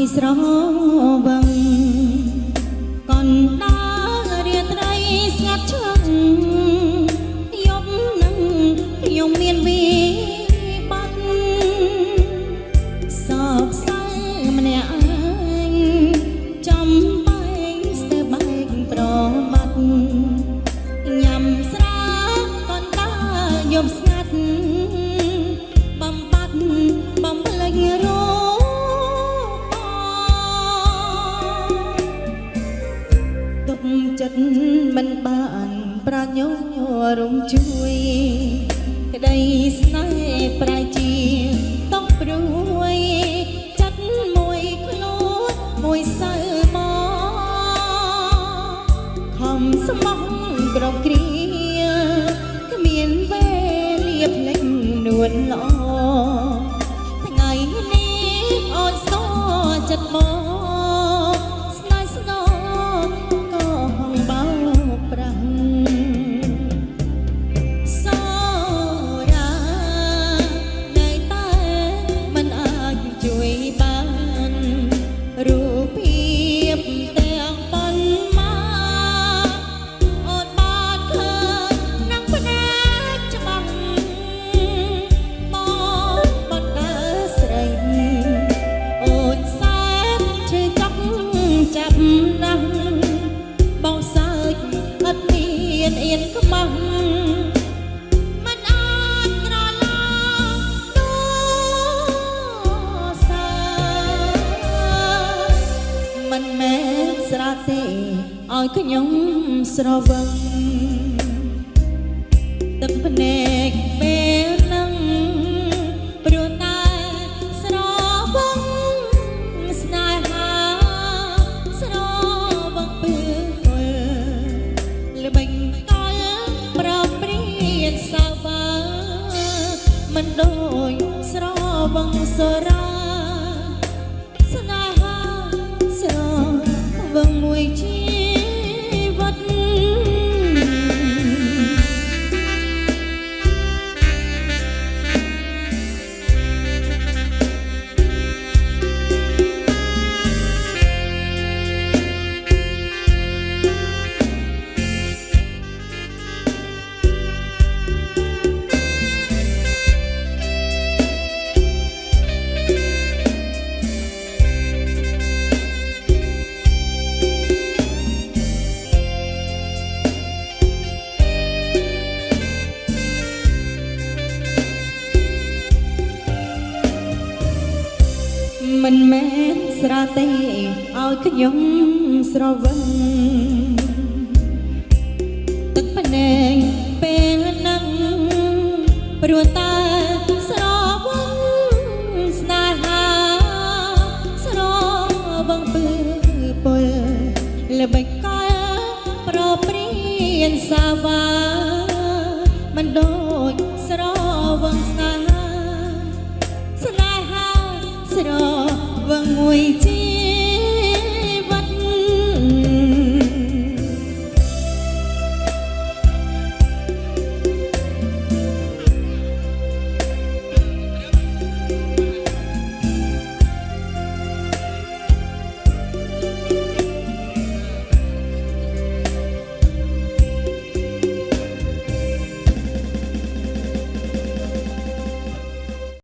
ឲ្យស្រវឹងកណ្ដាលរាត្រីស្ងាត់ឈឹងយប់នឹងខ្ញុំមានវិបត្តិសោកសៅម្នាក់ឯងចំបែងស្ទើបែកប្របាត់ញ៉ាំស្រាកណ្ដាលយប់ស្ងាត់បំបត្តិបំភ្លេចរោទុកចិត្តមិនបានប្រាជ្ញារំជួយក្តីស្នេហ៍ប្រែជាต้องព្រួយចិត្តមួយខ្លួនមួយសៅមកខំស្មោះគ្រប់គ្រាគ្មានវេលាភ្លេចនួនល្អថ្ងៃនេះអូនស្គាល់ចិត្តមកស្នេហ៍ស្នងក៏ហងបោកប្រាំងសូរានៅតែមិនអាចជួយបានរូបភាពទាំងប៉ុន្មានអូនបានឃើញនឹងភ្នែកច្បាស់មកបណ្ដាស្រីអូនសែនឈឺចង់ចាប់ណាស់បងសើចអត់មានអៀនខ្មាស់មិនអាចក្រឡងទូសាមិនមែនស្រាទេឲ្យខ្ញុំស្រវឹងទឹកភ្នែកពេលនឹងព្រោះតែស្រវឹងស្នេហាស្រវឹងពើល្បិចកលប្រព្រៀនសាវាមិនដូចស្រវឹងសូរាស្នេហាស្រវឹងមួយជីវិតមិនមែនស្រាទេឲ្យខ្ញុំស្រវឹងទឹកភ្នែកពេលនឹងព្រោះតែស្រវឹងស្នេហាស្រវឹងពើពលល្បិចកលប្រព្រៀនសាវាមិនដូចស្រវឹងស្នេហាស្នេហាស្រវឹងមួយជី